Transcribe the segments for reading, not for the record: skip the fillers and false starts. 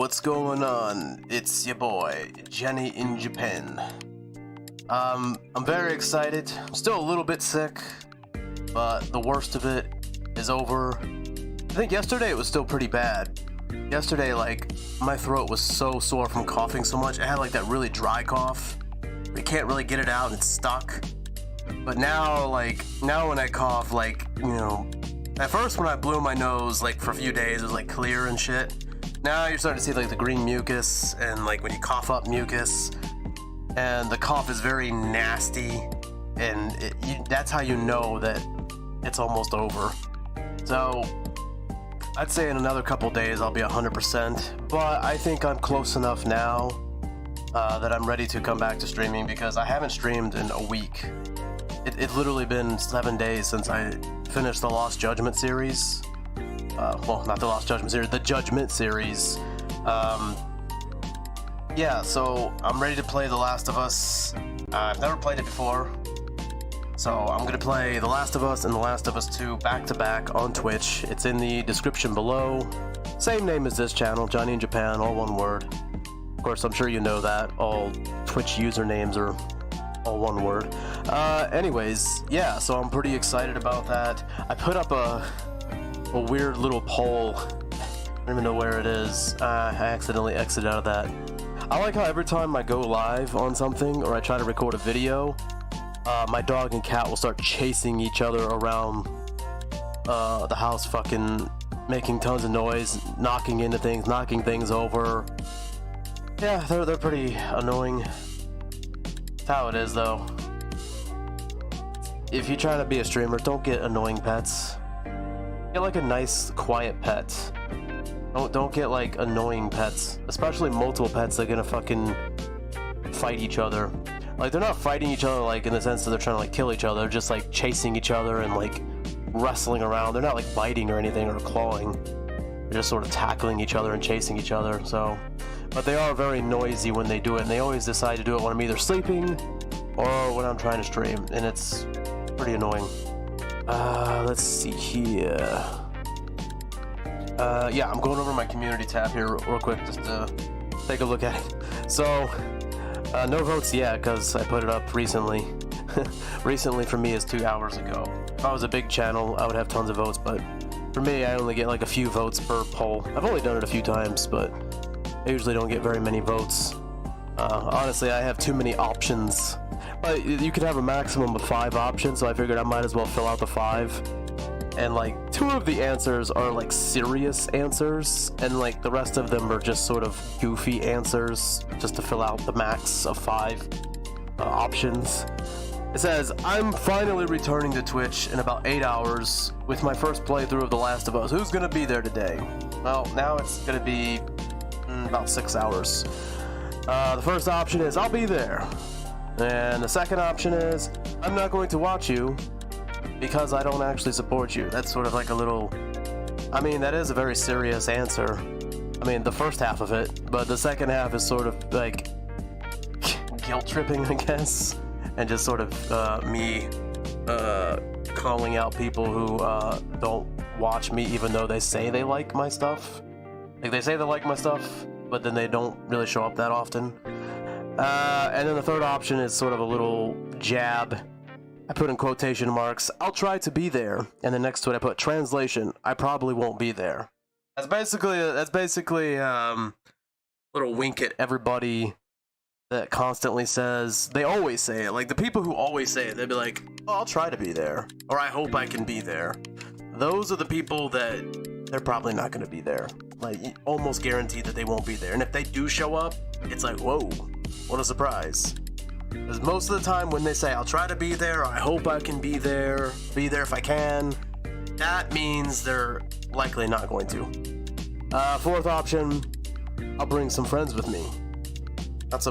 what's going on? It's your boy, Jenny in Japan. I'm very excited. I'm still a little bit sick, but the worst of it is over. I think yesterday it was still pretty bad. Yesterday, like, my throat was so sore from coughing so much. I had like that really dry cough. You can't really get it out and it's stuck. But now when I cough, like, you know, at first when I blew my nose, like, for a few days, it was like clear and shit. Now you're starting to see like the green mucus and like when you cough up mucus, and the cough is very nasty, and that's how you know that it's almost over. So I'd say in another couple days I'll be 100%, but I think I'm close enough now that I'm ready to come back to streaming, because I haven't streamed in a week. It's literally been 7 days since I finished the Lost Judgment series. Well, not the Lost Judgment series, the Judgment series. Yeah, so I'm ready to play The Last of Us. I've never played it before, so I'm gonna play The Last of Us and The Last of Us 2 back to back on Twitch. It's in the description below. Same name as this channel, Johnny in Japan, all one word. Of course, I'm sure you know that. All Twitch usernames are all one word. Anyways, yeah, so I'm pretty excited about that. I put up a weird little poll. I don't even know where it is. I accidentally exited out of that. I like how every time I go live on something or I try to record a video, my dog and cat will start chasing each other around the house, fucking making tons of noise, knocking into things, knocking things over. Yeah, they're pretty annoying. That's how it is, though. If you try to be a streamer, don't get annoying pets. Get like a nice, quiet pet. Don't get like annoying pets, especially multiple pets that are gonna fucking fight each other. Like, they're not fighting each other like in the sense that they're trying to like kill each other. They're just like chasing each other and like wrestling around. They're not like biting or anything or clawing. They're just sort of tackling each other and chasing each other. So, but they are very noisy when they do it, and they always decide to do it when I'm either sleeping or when I'm trying to stream, and it's pretty annoying. Let's see here. Yeah, I'm going over my community tab here real quick just to take a look at it. So, no votes yet because I put it up recently. Recently for me is 2 hours ago. If I was a big channel, I would have tons of votes, but for me, I only get like a few votes per poll. I've only done it a few times, but I usually don't get very many votes. Honestly, I have too many options. But you could have a maximum of 5 options, so I figured I might as well fill out the 5. And like 2 of the answers are like serious answers, and like the rest of them are just sort of goofy answers, just to fill out the max of 5 options. It says, I'm finally returning to Twitch in about 8 hours with my first playthrough of The Last of Us. Who's gonna be there today? Well, now it's gonna be about 6 hours. The first option is, I'll be there. And the second option is, I'm not going to watch you because I don't actually support you. That's sort of like a little... I mean, that is a very serious answer. I mean, the first half of it, but the second half is sort of like guilt tripping, I guess. And just sort of me calling out people who don't watch me even though they say they like my stuff. Like, they say they like my stuff, but then they don't really show up that often. And then the third option is sort of a little jab. I put in quotation marks, I'll try to be there. And then next to it I put translation, I probably won't be there. That's basically a little wink at everybody that constantly says, they always say it. Like, the people who always say it, they'd be like, oh, I'll try to be there. Or I hope I can be there. Those are the people that they're probably not going to be there. Like, almost guaranteed that they won't be there. And if they do show up, it's like, whoa, what a surprise. Because most of the time when they say, I'll try to be there, or I hope I can be there if I can, that means they're likely not going to. Fourth option, I'll bring some friends with me. That's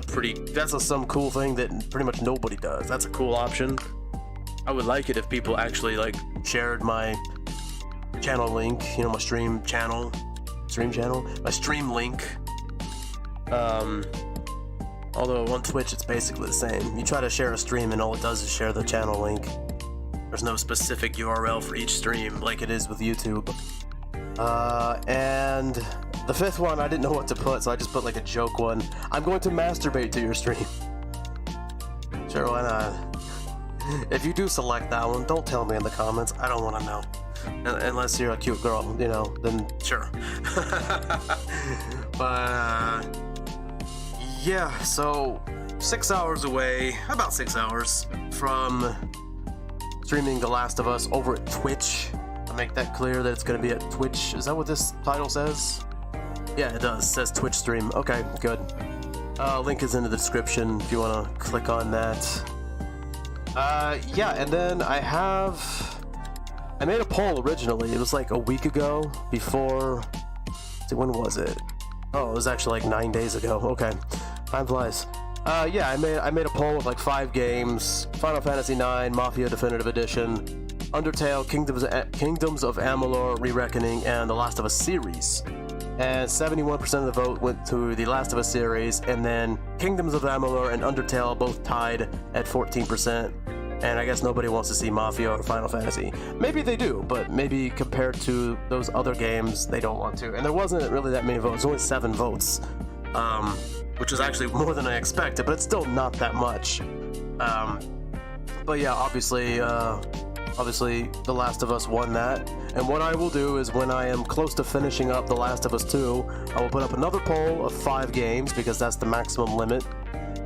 some cool thing that pretty much nobody does. That's a cool option. I would like it if people actually like shared my channel link, you know, my stream link. Although on Twitch it's basically the same. You try to share a stream and all it does is share the channel link. There's no specific URL for each stream like it is with YouTube. And The fifth one, I didn't know what to put, so I just put like a joke one. I'm going to masturbate to your stream. Sure, why not? If you do select that one, don't tell me in the comments. I don't want to know. Unless you're a cute girl, you know, then sure. But, yeah, so 6 hours away, about 6 hours from streaming The Last of Us over at Twitch. I'll make that clear that it's going to be at Twitch. Is that what this title says? Yeah, it does. It says Twitch stream. Okay, good. Link is in the description if you want to click on that. Yeah, and then I made a poll originally. It was like a week ago before... when was it? Oh, it was actually like 9 days ago. Okay, time flies. Yeah, I made a poll with like 5 games: Final Fantasy IX, Mafia Definitive Edition, Undertale, Kingdoms of Amalur: Re-Reckoning, and The Last of Us series. And 71% of the vote went to The Last of Us series, and then Kingdoms of Amalur and Undertale both tied at 14%. And I guess nobody wants to see Mafia or Final Fantasy. Maybe they do, but maybe compared to those other games, they don't want to. And there wasn't really that many votes, only 7 votes, which is actually more than I expected, but it's still not that much. But yeah, obviously, The Last of Us won that. And what I will do is when I am close to finishing up The Last of Us 2, I will put up another poll of 5 games, because that's the maximum limit.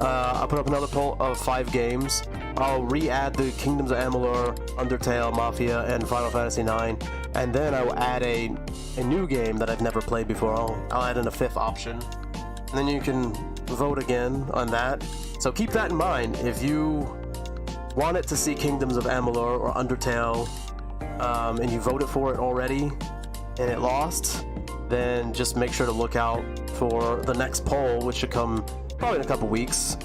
I'll put up another poll of 5 games. I'll re-add the Kingdoms of Amalur, Undertale, Mafia, and Final Fantasy IX, and then I will add a new game that I've never played before. I'll add in a 5th option, and then you can vote again on that. So keep that in mind. If you wanted to see Kingdoms of Amalur or Undertale, and you voted for it already, and it lost, then just make sure to look out for the next poll, which should come probably in a couple weeks,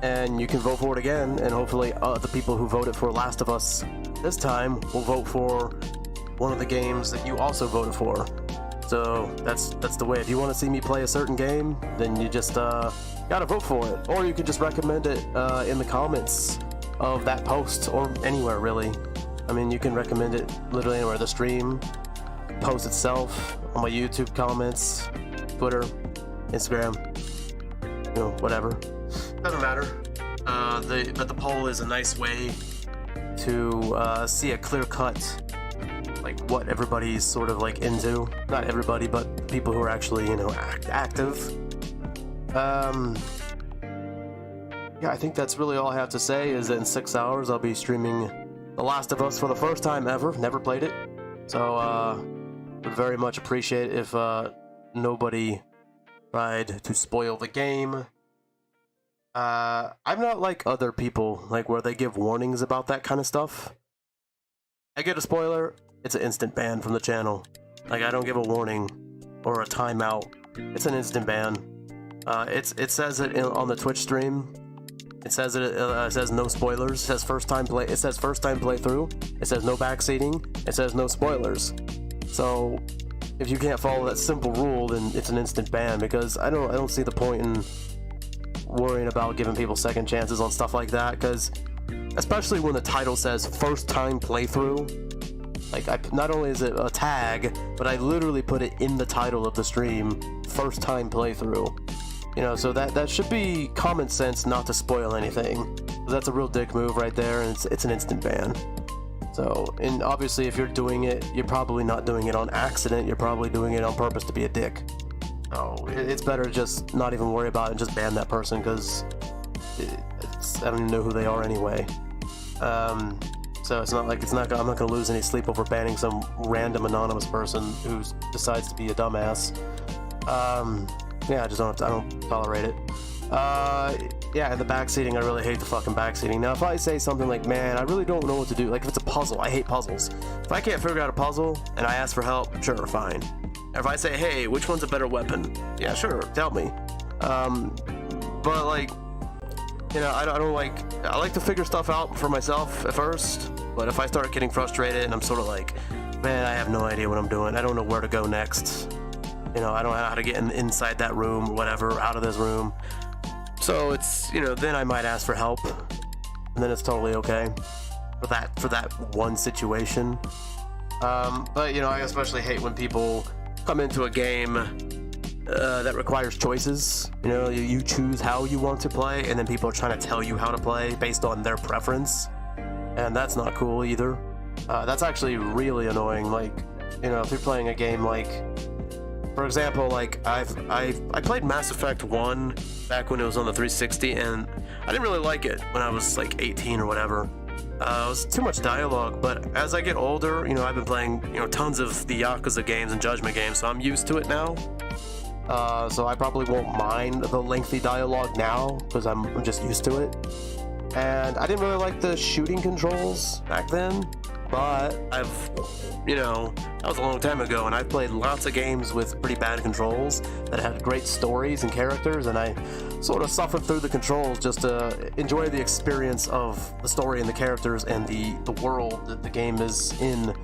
and you can vote for it again, and hopefully the people who voted for Last of Us this time will vote for one of the games that you also voted for. So that's the way. If you want to see me play a certain game, then you just gotta vote for it, or you can just recommend it in the comments of that post, or anywhere really. I mean, you can recommend it literally anywhere. The stream, post itself, on my YouTube comments, Twitter, Instagram, you know, whatever. Doesn't matter. But the poll is a nice way to see a clear cut, like what everybody's sort of like into. Not everybody, but people who are actually, you know, active. Yeah, I think that's really all I have to say, is that in 6 hours I'll be streaming The Last of Us for the first time ever. Never played it. So, would very much appreciate if nobody tried to spoil the game. I'm not like other people, like where they give warnings about that kind of stuff. I get a spoiler, it's an instant ban from the channel. Like, I don't give a warning or a timeout. It's an instant ban. It says it on the Twitch stream. It says it says no spoilers. It says first time play. It says first time playthrough. It says no backseating. It says no spoilers. So if you can't follow that simple rule, then it's an instant ban, because I don't see the point in worrying about giving people second chances on stuff like that, because especially when the title says first time playthrough, like not only is it a tag, but I literally put it in the title of the stream, first time playthrough. You know, so that should be common sense not to spoil anything. That's a real dick move right there, and it's an instant ban. So, and obviously if you're doing it, you're probably not doing it on accident, you're probably doing it on purpose to be a dick. So it's better to just not even worry about it and just ban that person, because I don't even know who they are anyway. So it's not like I'm not gonna lose any sleep over banning some random anonymous person who decides to be a dumbass. Yeah, I don't tolerate it. Yeah, and the backseating, I really hate the fucking backseating. Now, if I say something like, man, I really don't know what to do, like if it's a puzzle, I hate puzzles. If I can't figure out a puzzle and I ask for help, sure, fine. If I say, hey, which one's a better weapon? Yeah, sure, tell me. But like, you know, I like to figure stuff out for myself at first, but if I start getting frustrated and I'm sort of like, man, I have no idea what I'm doing, I don't know where to go next. You know, I don't know how to get inside that room or whatever, out of this room. So it's, you know, then I might ask for help, and then it's totally okay for that one situation. But you know, I especially hate when people come into a game that requires choices. You know, you choose how you want to play, and then people are trying to tell you how to play based on their preference, and that's not cool either. That's actually really annoying. Like, you know, if you're playing a game like, for example, like I played Mass Effect 1 back when it was on the 360, and I didn't really like it when I was like 18 or whatever. It was too much dialogue, but as I get older, you know, I've been playing, you know, tons of the Yakuza games and Judgment games, so I'm used to it now. So I probably won't mind the lengthy dialogue now, because I'm just used to it. And I didn't really like the shooting controls back then, but you know, that was a long time ago, and I've played lots of games with pretty bad controls that had great stories and characters, and I sort of suffered through the controls just to enjoy the experience of the story and the characters and the world that the game is in.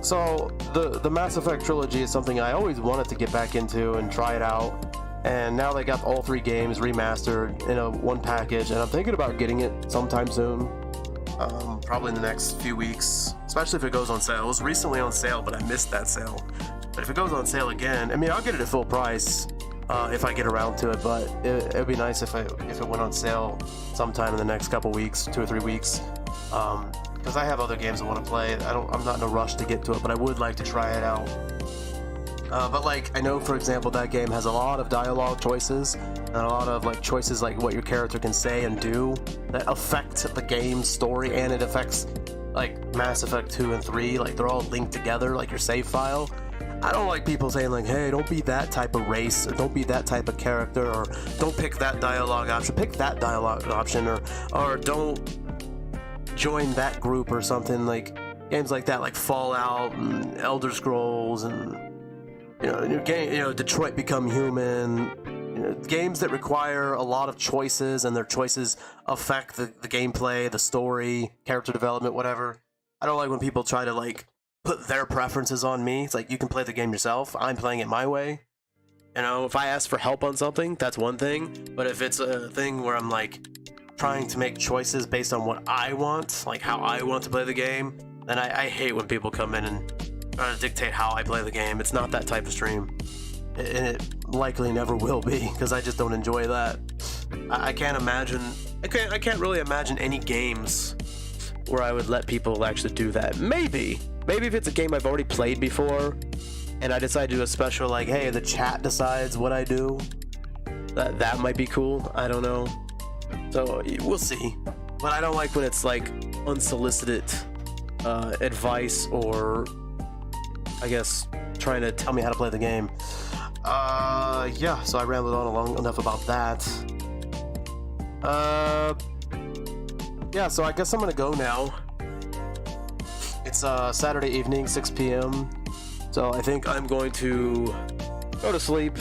So the Mass Effect trilogy is something I always wanted to get back into and try it out, and now they got all 3 games remastered in one package, and I'm thinking about getting it sometime soon. Probably in the next few weeks, especially if it goes on sale. It was recently on sale, but I missed that sale. But if it goes on sale again, I mean, I'll get it at full price if I get around to it, but it'd be nice if it went on sale sometime in the next couple weeks, 2 or 3 weeks, because I have other games I want to play. I'm not in a rush to get to it, but I would like to try it out. But like, I know, for example, that game has a lot of dialogue choices and a lot of like choices like what your character can say and do that affect the game's story, and it affects like Mass Effect 2 and 3, like they're all linked together, like your save file. I don't like people saying like, hey, don't be that type of race, or don't be that type of character, or don't pick that dialogue option, pick that dialogue option, or don't join that group or something. Like games like that, like Fallout and Elder Scrolls and Detroit Become Human, games that require a lot of choices, and their choices affect the gameplay, the story, character development, whatever. I don't like when people try to like put their preferences on me. It's like, you can play the game yourself. I'm playing it my way. You know, if I ask for help on something, that's one thing. But if it's a thing where I'm like trying to make choices based on what I want, like how I want to play the game, then I hate when people come in and trying to dictate how I play the game. It's not that type of stream, and it likely never will be, because I just don't enjoy that. I can't really imagine any games where I would let people actually do that. Maybe if it's a game I've already played before and I decide to do a special, like, hey, the chat decides what I do, that might be cool. I don't know, so we'll see. But I don't like when it's like unsolicited advice, or I guess trying to tell me how to play the game. Yeah, so I rambled on long enough about that. Yeah, so I guess I'm gonna go now. It's Saturday evening, 6 p.m. So I think I'm going to go to sleep,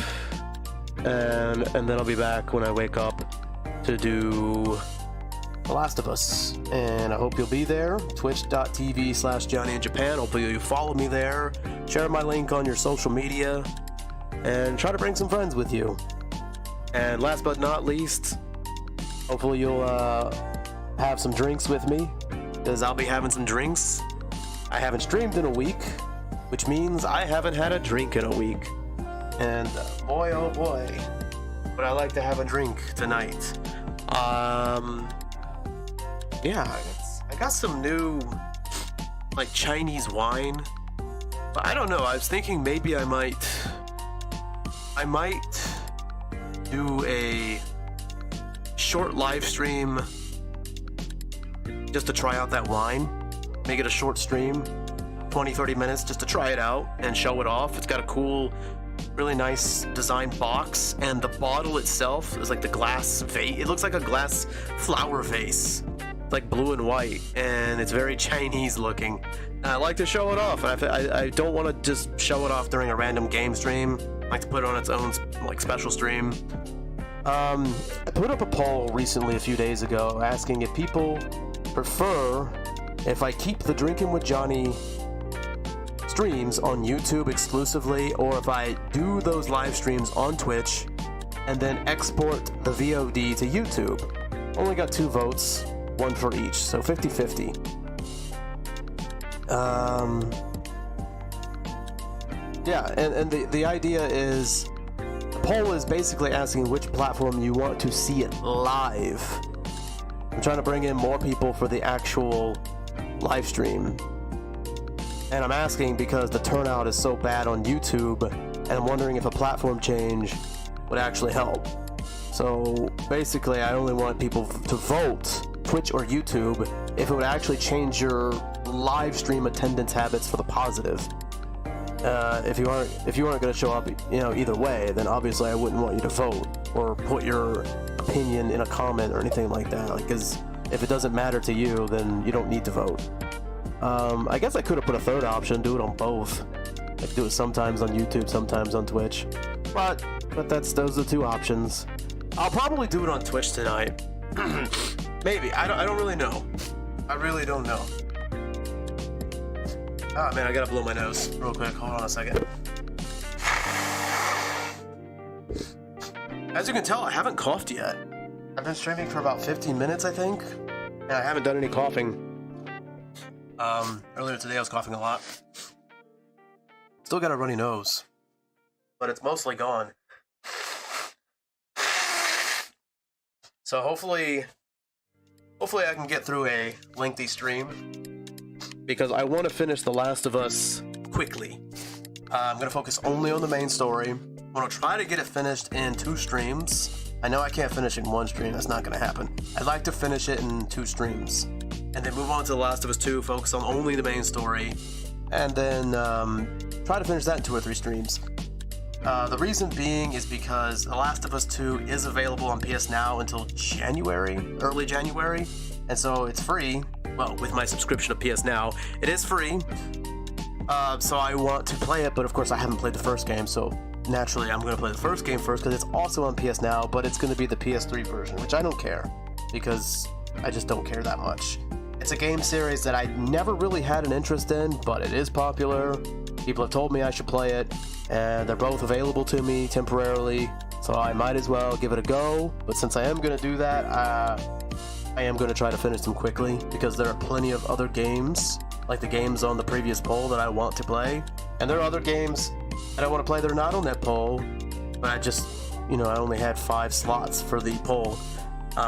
and then I'll be back when I wake up to do The Last of Us, and I hope you'll be there. Twitch.tv/JohnnyInJapan. Hopefully you follow me there. Share my link on your social media, and try to bring some friends with you. And last but not least, hopefully you'll have some drinks with me, because I'll be having some drinks. I haven't streamed in a week, which means I haven't had a drink in a week. And boy, oh boy, would I like to have a drink tonight. Yeah, I got some new, like, Chinese wine, but I don't know. I was thinking maybe I might do a short live stream just to try out that wine. Make it a short stream, 20-30 minutes, just to try it out and show it off. It's got a cool, really nice designed box, and the bottle itself is like the glass vase. It looks like a glass flower vase, like blue and white, and it's very Chinese looking. And I like to show it off. I don't want to just show it off during a random game stream. I like to put it on its own, like, special stream. I put up a poll recently, a few days ago, asking if people prefer if I keep the Drinking with Johnny streams on YouTube exclusively, or if I do those live streams on Twitch and then export the VOD to YouTube. Only got 2 votes, 1 for each, so 50-50. Yeah, and the idea is, the poll is basically asking which platform you want to see it live. I'm trying to bring in more people for the actual live stream. And I'm asking because the turnout is so bad on YouTube, and I'm wondering if a platform change would actually help. So basically, I only want people to vote, Twitch or YouTube, if it would actually change your live stream attendance habits for the positive. If you aren't going to show up, either way, then obviously I wouldn't want you to vote or put your opinion in a comment or anything like that. Like, because if it doesn't matter to you, then you don't need to vote. I guess I could have put a third option, do it on both. I could do it sometimes on YouTube, sometimes on Twitch. But those are the two options. I'll probably do it on Twitch tonight. Maybe. I don't really know. I really don't know. Ah, man, I gotta blow my nose real quick. Hold on a second. As you can tell, I haven't coughed yet. I've been streaming for about 15 minutes, I think, and I haven't done any coughing. Earlier today I was coughing a lot. Still got a runny nose, but it's mostly gone. So hopefully I can get through a lengthy stream, because I want to finish The Last of Us quickly. I'm going to focus only on the main story. I'm going to try to get it finished in 2 streams. I know I can't finish it in 1 stream, that's not going to happen. I'd like to finish it in 2 streams, and then move on to The Last of Us 2, focus on only the main story, and then try to finish that in 2 or 3 streams. The reason being is because The Last of Us 2 is available on PS Now until early January, and so it's free. Well, with my subscription to PS Now, it is free. So I want to play it, but of course I haven't played the first game, so naturally I'm going to play the first game first because it's also on PS Now, but it's going to be the PS3 version, which I don't care, because I just don't care that much. It's a game series that I never really had an interest in, but it is popular. People have told me I should play it, and they're both available to me temporarily, so I might as well give it a go. But since I am going to do that, I am going to try to finish them quickly, because there are plenty of other games, like the games on the previous poll, that I want to play. And there are other games that I want to play that are not on that poll, but I just, I only had 5 slots for the poll.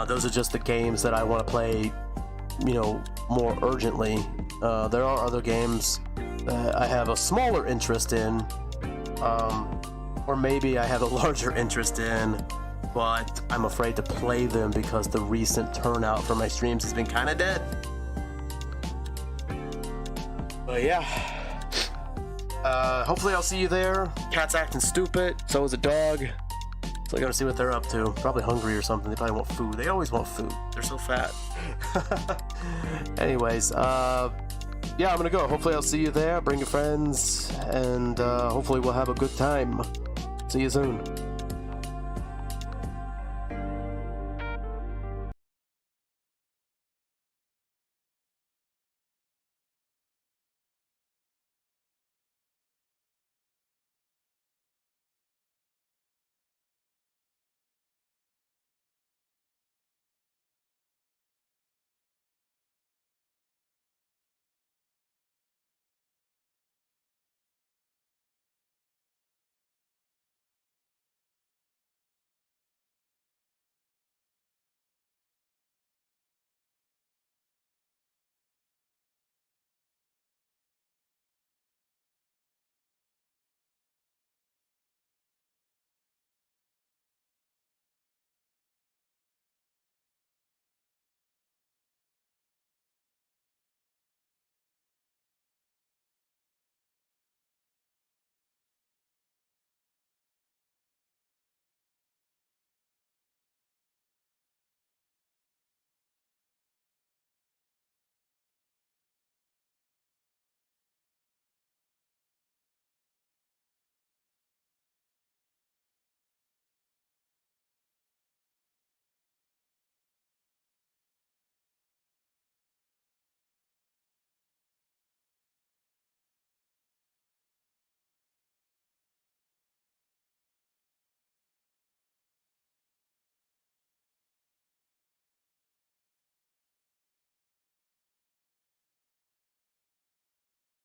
Those are just the games that I want to play, more urgently. There are other games that I have a smaller interest in, or maybe I have a larger interest in, but I'm afraid to play them because the recent turnout for my streams has been kind of dead. But yeah, hopefully I'll see you there. Cat's acting stupid, so is a dog. So I gotta see what they're up to. Probably hungry or something. They probably want food. They always want food. They're so fat. Anyways, yeah, I'm gonna go. Hopefully I'll see you there. Bring your friends, and hopefully we'll have a good time. See you soon.